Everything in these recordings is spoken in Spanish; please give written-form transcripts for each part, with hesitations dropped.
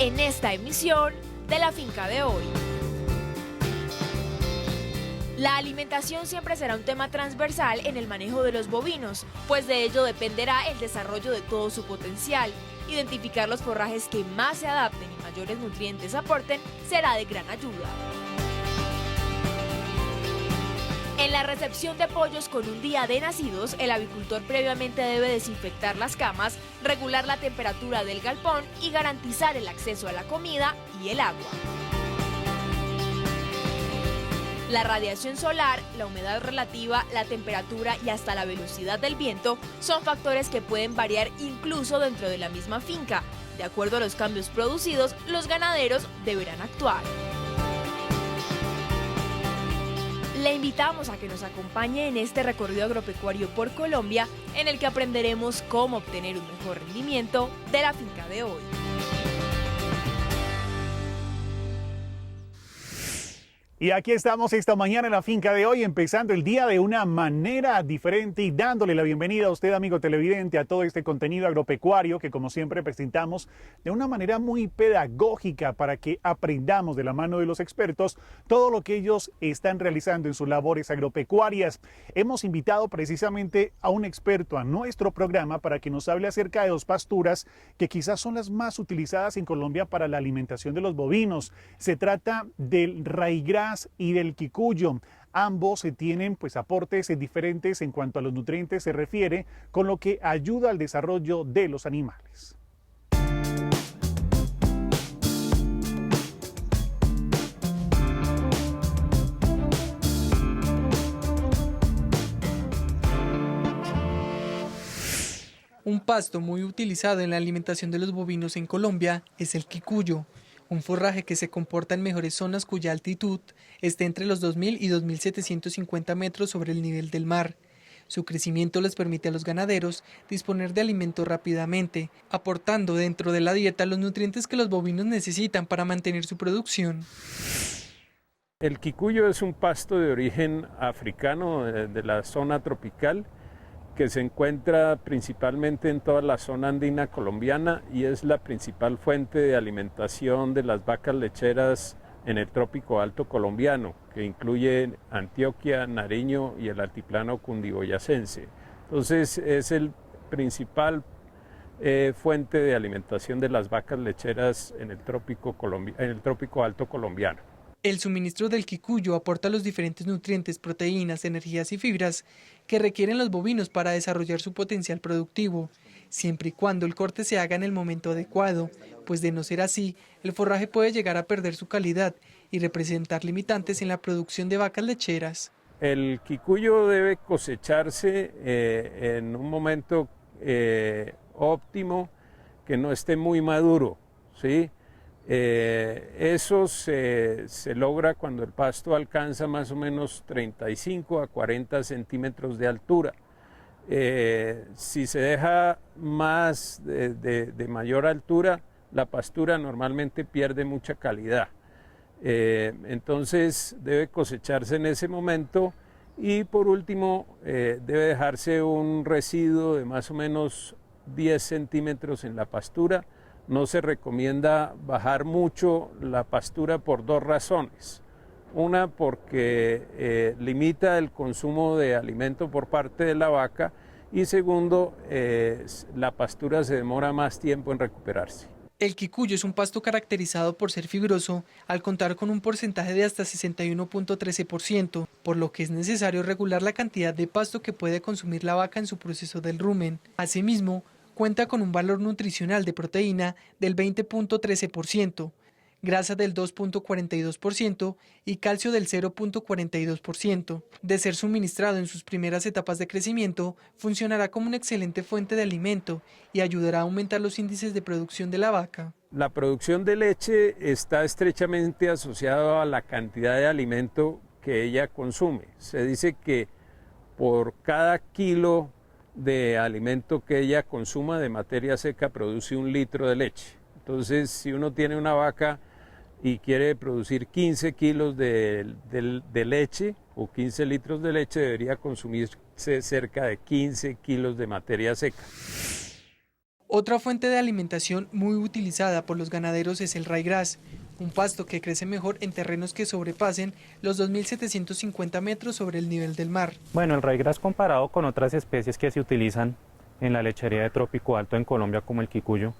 en esta emisión de La Finca de Hoy. La alimentación siempre será un tema transversal en el manejo de los bovinos, pues de ello dependerá el desarrollo de todo su potencial. Identificar los forrajes que más se adapten y mayores nutrientes aporten será de gran ayuda. En la recepción de pollos con un día de nacidos, el avicultor previamente debe desinfectar las camas, regular la temperatura del galpón y garantizar el acceso a la comida y el agua. La radiación solar, la humedad relativa, la temperatura y hasta la velocidad del viento son factores que pueden variar incluso dentro de la misma finca. De acuerdo a los cambios producidos, los ganaderos deberán actuar. Le invitamos a que nos acompañe en este recorrido agropecuario por Colombia, en el que aprenderemos cómo obtener un mejor rendimiento de la finca de hoy. Y aquí estamos esta mañana en La Finca de Hoy, empezando el día de una manera diferente y dándole la bienvenida a usted, amigo televidente, a todo este contenido agropecuario que, como siempre, presentamos de una manera muy pedagógica para que aprendamos de la mano de los expertos todo lo que ellos están realizando en sus labores agropecuarias. Hemos invitado precisamente a un experto a nuestro programa para que nos hable acerca de dos pasturas que quizás son las más utilizadas en Colombia para la alimentación de los bovinos. Se trata del raigras y del quicuyo. Ambos tienen aportes diferentes en cuanto a los nutrientes se refiere, con lo que ayuda al desarrollo de los animales. Un pasto muy utilizado en la alimentación de los bovinos en Colombia es el quicuyo, un forraje que se comporta en mejores zonas cuya altitud esté entre los 2.000 y 2.750 metros sobre el nivel del mar. Su crecimiento les permite a los ganaderos disponer de alimento rápidamente, aportando dentro de la dieta los nutrientes que los bovinos necesitan para mantener su producción. El quicuyo es un pasto de origen africano de la zona tropical, que se encuentra principalmente en toda la zona andina colombiana y es la principal fuente de alimentación de las vacas lecheras en el trópico alto colombiano, que incluye Antioquia, Nariño y el altiplano cundiboyacense. Entonces es el principal fuente de alimentación de las vacas lecheras en el trópico alto colombiano. El suministro del quicuyo aporta los diferentes nutrientes, proteínas, energías y fibras que requieren los bovinos para desarrollar su potencial productivo, siempre y cuando el corte se haga en el momento adecuado, pues de no ser así, el forraje puede llegar a perder su calidad y representar limitantes en la producción de vacas lecheras. El quicuyo debe cosecharse en un momento óptimo, que no esté muy maduro, ¿sí? Eso se logra cuando el pasto alcanza más o menos 35 a 40 centímetros de altura. Si se deja más de mayor altura, la pastura normalmente pierde mucha calidad. Entonces debe cosecharse en ese momento y por último debe dejarse un residuo de más o menos 10 centímetros en la pastura. No se recomienda bajar mucho la pastura por dos razones. Una, porque limita el consumo de alimento por parte de la vaca y segundo, la pastura se demora más tiempo en recuperarse. El quicuyo es un pasto caracterizado por ser fibroso al contar con un porcentaje de hasta 61.13%, por lo que es necesario regular la cantidad de pasto que puede consumir la vaca en su proceso del rumen. Asimismo, cuenta con un valor nutricional de proteína del 20.13%, grasa del 2.42% y calcio del 0.42%. De ser suministrado en sus primeras etapas de crecimiento, funcionará como una excelente fuente de alimento y ayudará a aumentar los índices de producción de la vaca. La producción de leche está estrechamente asociada a la cantidad de alimento que ella consume. Se dice que por cada kilo de alimento que ella consuma de materia seca produce 1 litro de leche. Entonces, si uno tiene una vaca y quiere producir 15 kilos de leche o 15 litros de leche, debería consumirse cerca de 15 kilos de materia seca. Otra fuente de alimentación muy utilizada por los ganaderos es el ryegrass, un pasto que crece mejor en terrenos que sobrepasen los 2.750 metros sobre el nivel del mar. Bueno, el ryegrass comparado con otras especies que se utilizan en la lechería de trópico alto en Colombia como el quicuyo,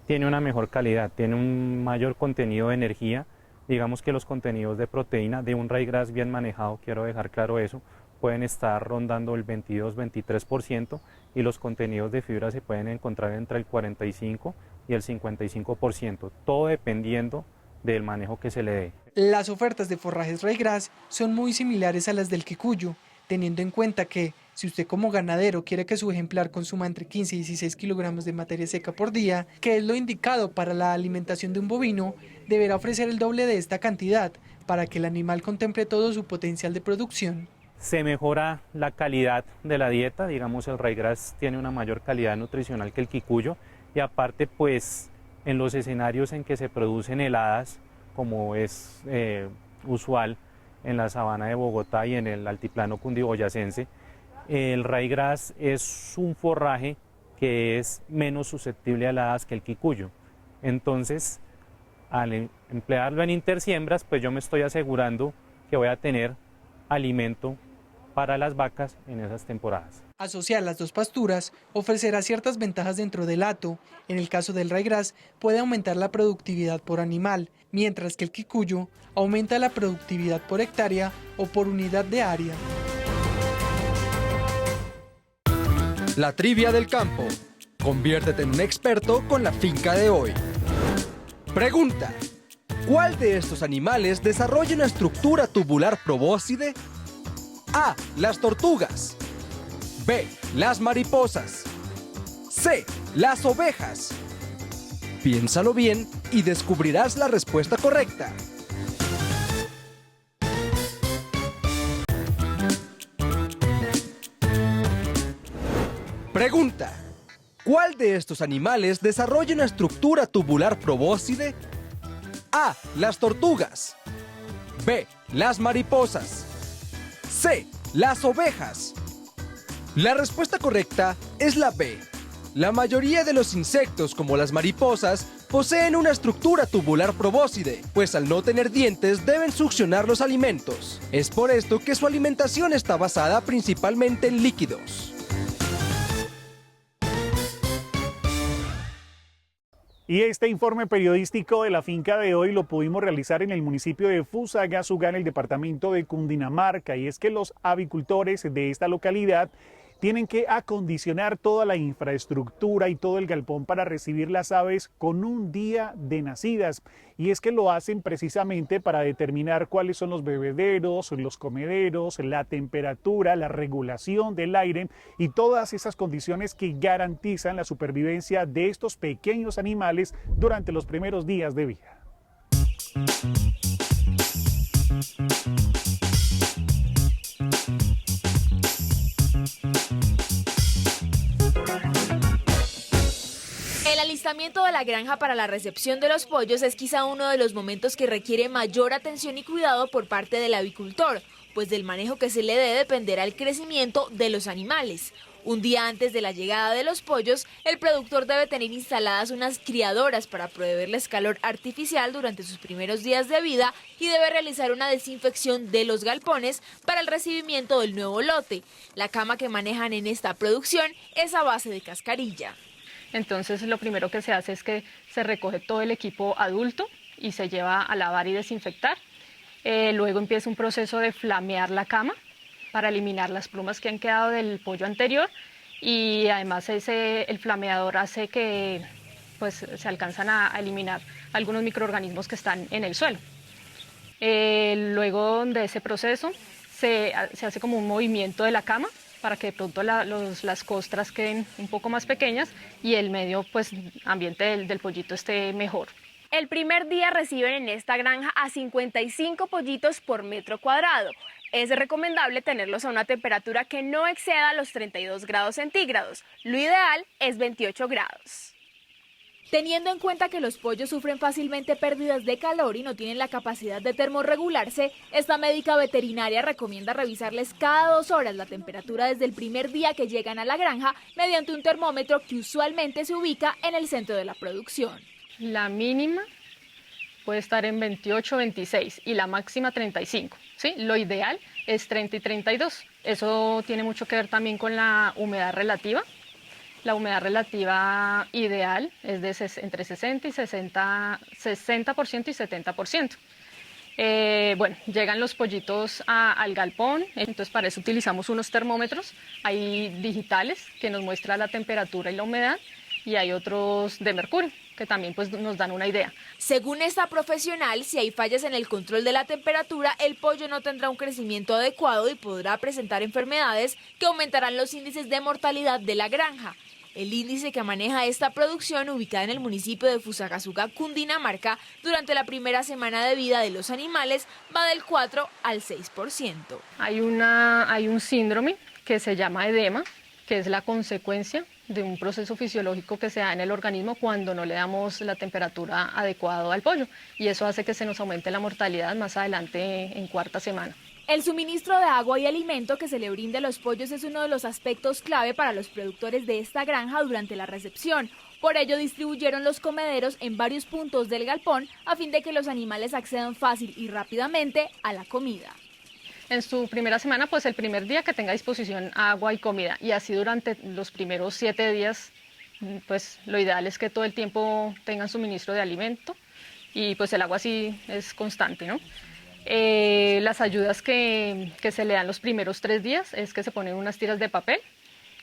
tiene una mejor calidad, tiene un mayor contenido de energía. Digamos que los contenidos de proteína de un ryegrass bien manejado, quiero dejar claro eso, pueden estar rondando el 22-23% y los contenidos de fibra se pueden encontrar entre el 45 y el 55%, todo dependiendo del manejo que se le dé. Las ofertas de forrajes ryegrass son muy similares a las del quicuyo, teniendo en cuenta que si usted como ganadero quiere que su ejemplar consuma entre 15 y 16 kilogramos de materia seca por día, que es lo indicado para la alimentación de un bovino, deberá ofrecer el doble de esta cantidad para que el animal contemple todo su potencial de producción. Se mejora la calidad de la dieta, digamos el ryegrass tiene una mayor calidad nutricional que el quicuyo y aparte pues en los escenarios en que se producen heladas, como es usual en la sabana de Bogotá y en el altiplano cundiboyacense, el ryegrass es un forraje que es menos susceptible a heladas que el quicuyo. Entonces, al emplearlo en intersiembras, pues yo me estoy asegurando que voy a tener alimento para las vacas en esas temporadas. Asociar las dos pasturas ofrecerá ciertas ventajas dentro del hato. En el caso del ryegrass puede aumentar la productividad por animal, mientras que el quicuyo aumenta la productividad por hectárea o por unidad de área. La trivia del campo. Conviértete en un experto con la finca de hoy. Pregunta: ¿cuál de estos animales desarrolla una estructura tubular probóscide? A. Las tortugas. B. Las mariposas. C. Las ovejas. Piénsalo bien y descubrirás la respuesta correcta. Pregunta: ¿cuál de estos animales desarrolla una estructura tubular probóscide? A. Las tortugas. B. Las mariposas. C. Las ovejas. La respuesta correcta es la B. La mayoría de los insectos, como las mariposas, poseen una estructura tubular probóscide, pues al no tener dientes deben succionar los alimentos. Es por esto que su alimentación está basada principalmente en líquidos. Y este informe periodístico de la finca de hoy lo pudimos realizar en el municipio de Fusagasugá, en el departamento de Cundinamarca. Y es que los avicultores de esta localidad tienen que acondicionar toda la infraestructura y todo el galpón para recibir las aves con un día de nacidas. Y es que lo hacen precisamente para determinar cuáles son los bebederos, los comederos, la temperatura, la regulación del aire y todas esas condiciones que garantizan la supervivencia de estos pequeños animales durante los primeros días de vida. El alistamiento de la granja para la recepción de los pollos es quizá uno de los momentos que requiere mayor atención y cuidado por parte del avicultor, pues del manejo que se le dé dependerá el crecimiento de los animales. Un día antes de la llegada de los pollos, el productor debe tener instaladas unas criadoras para proveerles calor artificial durante sus primeros días de vida y debe realizar una desinfección de los galpones para el recibimiento del nuevo lote. La cama que manejan en esta producción es a base de cascarilla. Entonces lo primero que se hace es que se recoge todo el equipo adulto y se lleva a lavar y desinfectar. Luego empieza un proceso de flamear la cama para eliminar las plumas que han quedado del pollo anterior y además el flameador hace que pues, se alcanzan a eliminar algunos microorganismos que están en el suelo. Luego de ese proceso se hace como un movimiento de la cama para que de pronto las costras queden un poco más pequeñas y el medio pues, ambiente del pollito esté mejor. El primer día reciben en esta granja a 55 pollitos por metro cuadrado. Es recomendable tenerlos a una temperatura que no exceda los 32 grados centígrados. Lo ideal es 28 grados. Teniendo en cuenta que los pollos sufren fácilmente pérdidas de calor y no tienen la capacidad de termorregularse, esta médica veterinaria recomienda revisarles cada 2 horas la temperatura desde el primer día que llegan a la granja mediante un termómetro que usualmente se ubica en el centro de la producción. La mínima puede estar en 28, 26 y la máxima 35. ¿Sí? Lo ideal es 30 y 32. Eso tiene mucho que ver también con la humedad relativa. La humedad relativa ideal es de entre 60% y 70%. Bueno, llegan los pollitos al galpón, entonces para eso utilizamos unos termómetros, hay digitales que nos muestran la temperatura y la humedad, y hay otros de mercurio que también pues, nos dan una idea. Según esta profesional, si hay fallas en el control de la temperatura, el pollo no tendrá un crecimiento adecuado y podrá presentar enfermedades que aumentarán los índices de mortalidad de la granja. El índice que maneja esta producción, ubicada en el municipio de Fusagasugá, Cundinamarca, durante la primera semana de vida de los animales va del 4 al 6%. Hay un síndrome que se llama edema, que es la consecuencia de un proceso fisiológico que se da en el organismo cuando no le damos la temperatura adecuada al pollo, y eso hace que se nos aumente la mortalidad más adelante en 4ª semana. El suministro de agua y alimento que se le brinda a los pollos es uno de los aspectos clave para los productores de esta granja durante la recepción. Por ello distribuyeron los comederos en varios puntos del galpón a fin de que los animales accedan fácil y rápidamente a la comida. En su primera semana, pues el primer día que tenga a disposición agua y comida, y así durante los primeros 7 días, pues lo ideal es que todo el tiempo tengan suministro de alimento, y pues el agua sí es constante, ¿no? Las ayudas que se le dan los primeros 3 días es que se ponen unas tiras de papel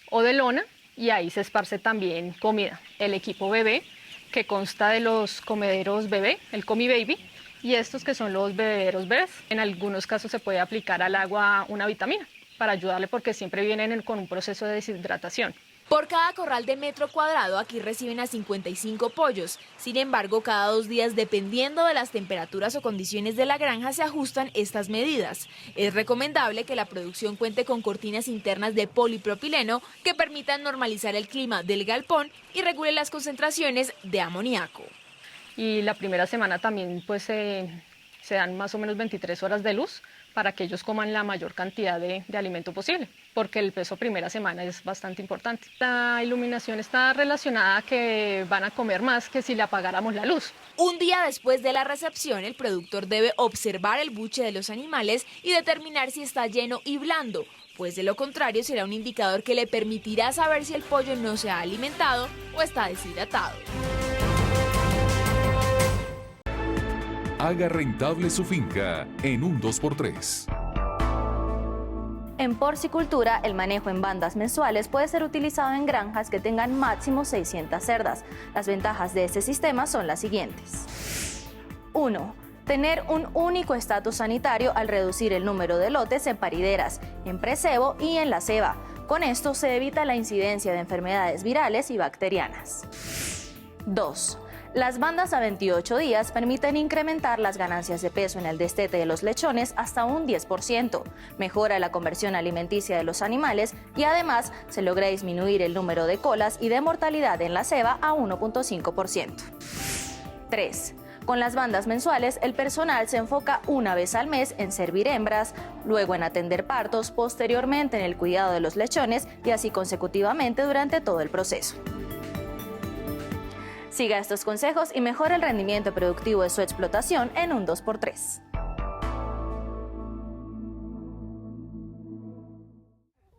o de lona y ahí se esparce también comida. El equipo bebé, que consta de los comederos bebé, el Comi Baby, y estos que son los bebederos bebés. En algunos casos se puede aplicar al agua una vitamina para ayudarle porque siempre vienen con un proceso de deshidratación. Por cada corral de metro cuadrado aquí reciben a 55 pollos. Sin embargo, cada 2 días, dependiendo de las temperaturas o condiciones de la granja, se ajustan estas medidas. Es recomendable que la producción cuente con cortinas internas de polipropileno que permitan normalizar el clima del galpón y regule las concentraciones de amoníaco. Y la primera semana también pues se dan más o menos 23 horas de luz para que ellos coman la mayor cantidad de alimento posible, porque el peso primera semana es bastante importante. La iluminación está relacionada a que van a comer más que si le apagáramos la luz. Un día después de la recepción, el productor debe observar el buche de los animales y determinar si está lleno y blando, pues de lo contrario será un indicador que le permitirá saber si el pollo no se ha alimentado o está deshidratado. Haga rentable su finca en un 2x3. En porcicultura, el manejo en bandas mensuales puede ser utilizado en granjas que tengan máximo 600 cerdas. Las ventajas de este sistema son las siguientes. 1. Tener un único estatus sanitario al reducir el número de lotes en parideras, en precebo y en la ceba. Con esto se evita la incidencia de enfermedades virales y bacterianas. 2. Las bandas a 28 días permiten incrementar las ganancias de peso en el destete de los lechones hasta un 10%, mejora la conversión alimenticia de los animales y además se logra disminuir el número de colas y de mortalidad en la ceba a 1.5%. 3. Con las bandas mensuales, el personal se enfoca una vez al mes en servir hembras, luego en atender partos, posteriormente en el cuidado de los lechones y así consecutivamente durante todo el proceso. Siga estos consejos y mejore el rendimiento productivo de su explotación en un 2x3.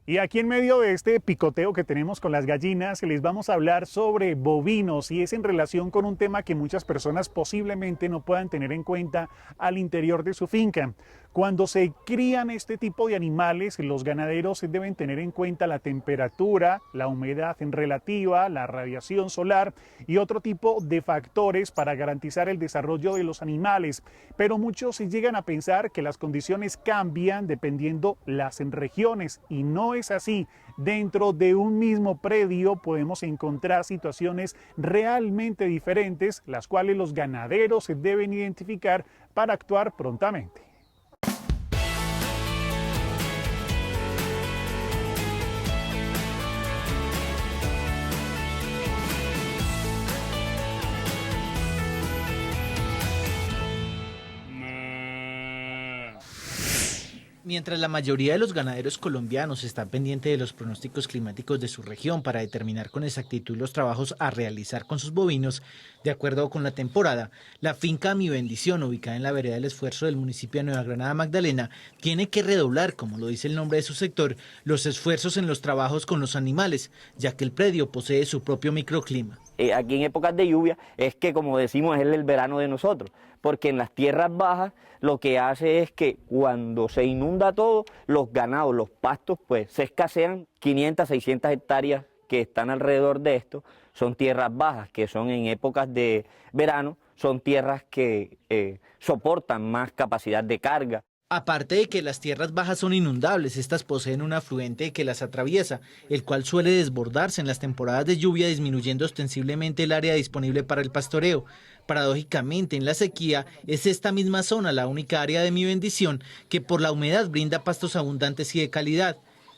Y aquí en medio de este picoteo que tenemos con las gallinas, les vamos a hablar sobre bovinos y es en relación con un tema que muchas personas posiblemente no puedan tener en cuenta al interior de su finca. Cuando se crían este tipo de animales, los ganaderos deben tener en cuenta la temperatura, la humedad relativa, la radiación solar y otro tipo de factores para garantizar el desarrollo de los animales. Pero muchos llegan a pensar que las condiciones cambian dependiendo las regiones y no es así. Dentro de un mismo predio podemos encontrar situaciones realmente diferentes, las cuales los ganaderos deben identificar para actuar prontamente. Mientras la mayoría de los ganaderos colombianos están pendientes de los pronósticos climáticos de su región para determinar con exactitud los trabajos a realizar con sus bovinos, de acuerdo con la temporada, la finca Mi Bendición, ubicada en la vereda del Esfuerzo del municipio de Nueva Granada Magdalena, tiene que redoblar, como lo dice el nombre de su sector, los esfuerzos en los trabajos con los animales, ya que el predio posee su propio microclima. Aquí en épocas de lluvia es que, como decimos, es el verano de nosotros, porque en las tierras bajas lo que hace es que cuando se inunda todo, los ganados, los pastos, pues se escasean. 500, 600 hectáreas que están alrededor de esto son tierras bajas, que son en épocas de verano, son tierras que soportan más capacidad de carga. Aparte de que las tierras bajas son inundables, estas poseen un afluente que las atraviesa, el cual suele desbordarse en las temporadas de lluvia, disminuyendo ostensiblemente el área disponible para el pastoreo. Paradójicamente, en la sequía, es esta misma zona la única área de Mi Bendición que por la humedad brinda pastos abundantes y de calidad.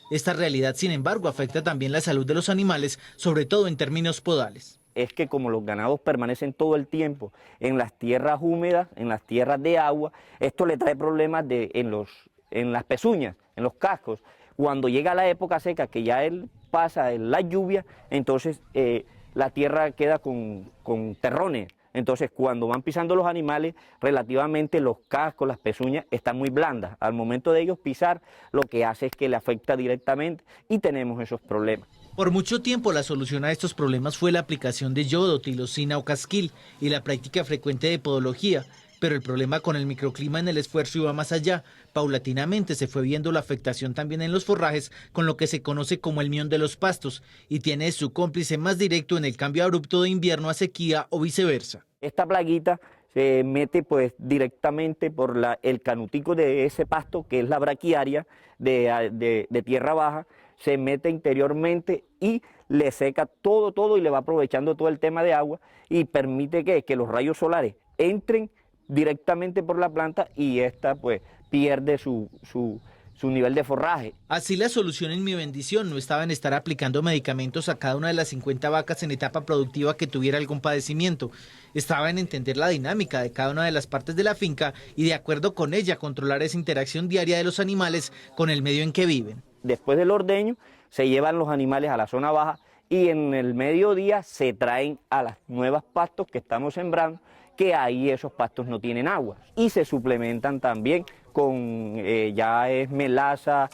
Esta realidad, sin embargo, afecta también la salud de los animales, sobre todo en términos podales. Es que como los ganados permanecen todo el tiempo en las tierras húmedas, en las tierras de agua, esto le trae problemas en las pezuñas, en los cascos. Cuando llega la época seca, que ya él pasa en la lluvia, entonces la tierra queda con terrones. Entonces cuando van pisando los animales, relativamente los cascos, las pezuñas están muy blandas. Al momento de ellos pisar, lo que hace es que le afecta directamente y tenemos esos problemas. Por mucho tiempo la solución a estos problemas fue la aplicación de yodo, tilosina o casquil y la práctica frecuente de podología, pero el problema con el microclima en el Esfuerzo iba más allá. Paulatinamente se fue viendo la afectación también en los forrajes con lo que se conoce como el mión de los pastos y tiene su cómplice más directo en el cambio abrupto de invierno a sequía o viceversa. Esta plaguita se mete pues directamente por el canutico de ese pasto, que es la braquiaria de tierra baja, se mete interiormente y le seca todo y le va aprovechando todo el tema de agua y permite que los rayos solares entren directamente por la planta y esta pues pierde su nivel de forraje. Así la solución en Mi Bendición no estaba en estar aplicando medicamentos a cada una de las 50 vacas en etapa productiva que tuviera algún padecimiento. Estaba en entender la dinámica de cada una de las partes de la finca y de acuerdo con ella controlar esa interacción diaria de los animales con el medio en que viven. Después del ordeño se llevan los animales a la zona baja y en el mediodía se traen a las nuevas pastos que estamos sembrando, que ahí esos pastos no tienen agua. Y se suplementan también con ya es melaza,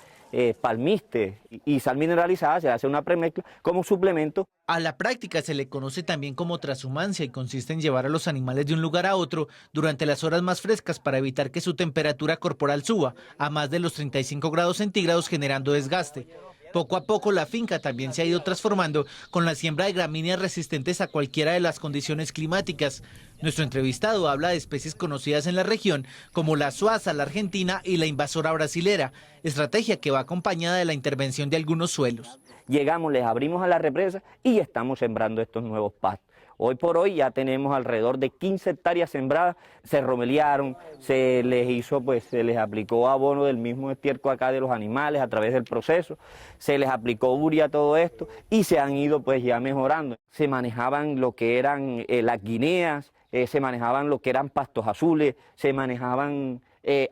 palmiste y sal mineralizada, se hace una premezcla como suplemento. A la práctica se le conoce también como transhumancia y consiste en llevar a los animales de un lugar a otro durante las horas más frescas para evitar que su temperatura corporal suba a más de los 35 grados centígrados generando desgaste. Poco a poco la finca también se ha ido transformando con la siembra de gramíneas resistentes a cualquiera de las condiciones climáticas. Nuestro entrevistado habla de especies conocidas en la región como la suaza, la argentina y la invasora brasilera, estrategia que va acompañada de la intervención de algunos suelos. Llegamos, les abrimos a la represa y estamos sembrando estos nuevos pastos. Hoy por hoy ya tenemos alrededor de 15 hectáreas sembradas, se romeliaron, se les aplicó abono del mismo estiércol acá de los animales a través del proceso, se les aplicó urea, todo esto, y se han ido pues ya mejorando. Se manejaban lo que eran las guineas, se manejaban lo que eran pastos azules, se manejaban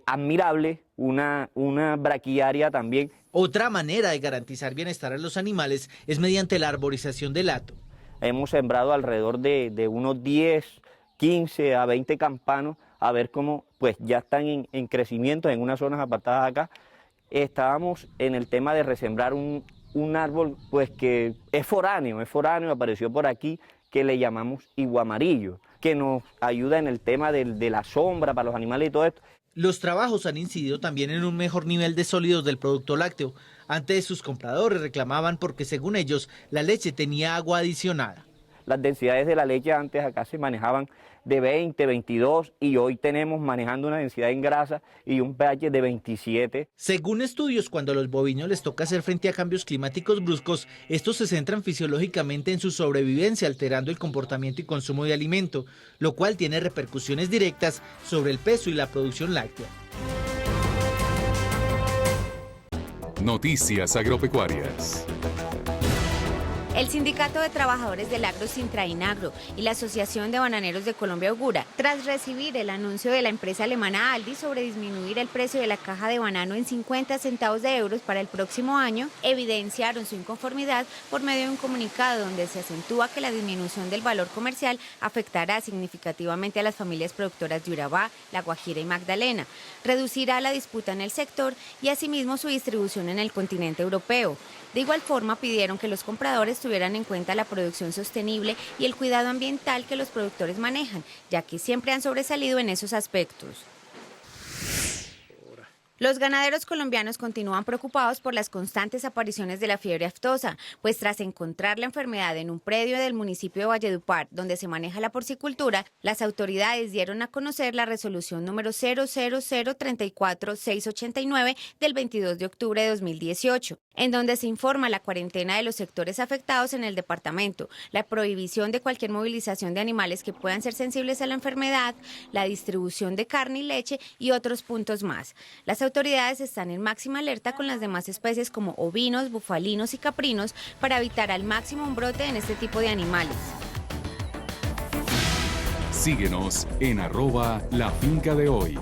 admirable, una braquiaria también. Otra manera de garantizar bienestar a los animales es mediante la arborización del hato. Hemos sembrado alrededor de unos 10, 15 a 20 campanos, a ver cómo pues ya están en crecimiento en unas zonas apartadas acá. Estábamos en el tema de resembrar un árbol pues que es foráneo, apareció por aquí, que le llamamos iguamarillo, que nos ayuda en el tema de la sombra para los animales y todo esto. Los trabajos han incidido también en un mejor nivel de sólidos del producto lácteo. Antes sus compradores reclamaban porque según ellos la leche tenía agua adicionada. Las densidades de la leche antes acá se manejaban de 20, 22 y hoy tenemos manejando una densidad en grasa y un pH de 27. Según estudios, cuando a los bovinos les toca hacer frente a cambios climáticos bruscos, estos se centran fisiológicamente en su sobrevivencia, alterando el comportamiento y consumo de alimento, lo cual tiene repercusiones directas sobre el peso y la producción láctea. Noticias agropecuarias. El Sindicato de Trabajadores del Agro Sintrainagro y la Asociación de Bananeros de Colombia augura, tras recibir el anuncio de la empresa alemana Aldi sobre disminuir el precio de la caja de banano en 50 centavos de euros para el próximo año, evidenciaron su inconformidad por medio de un comunicado donde se acentúa que la disminución del valor comercial afectará significativamente a las familias productoras de Urabá, La Guajira y Magdalena, reducirá la disputa en el sector y asimismo su distribución en el continente europeo. De igual forma, pidieron que los compradores tuvieran en cuenta la producción sostenible y el cuidado ambiental que los productores manejan, ya que siempre han sobresalido en esos aspectos. Los ganaderos colombianos continúan preocupados por las constantes apariciones de la fiebre aftosa, pues tras encontrar la enfermedad en un predio del municipio de Valledupar, donde se maneja la porcicultura, las autoridades dieron a conocer la resolución número 000034689 del 22 de octubre de 2018, en donde se informa la cuarentena de los sectores afectados en el departamento, la prohibición de cualquier movilización de animales que puedan ser sensibles a la enfermedad, la distribución de carne y leche y otros puntos más. Las autoridades están en máxima alerta con las demás especies como ovinos, bufalinos y caprinos para evitar al máximo un brote en este tipo de animales. Síguenos en @lafincadehoy.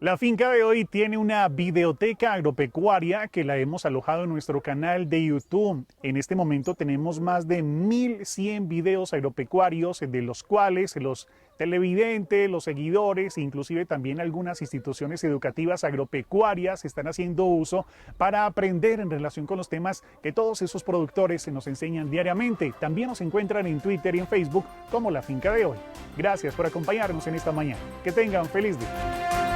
La finca de hoy tiene una videoteca agropecuaria que la hemos alojado en nuestro canal de YouTube. En este momento tenemos más de 1100 videos agropecuarios, de los cuales los televidentes, los seguidores, inclusive también algunas instituciones educativas agropecuarias están haciendo uso para aprender en relación con los temas que todos esos productores se nos enseñan diariamente. También nos encuentran en Twitter y en Facebook como La Finca de Hoy. Gracias por acompañarnos en esta mañana. Que tengan feliz día.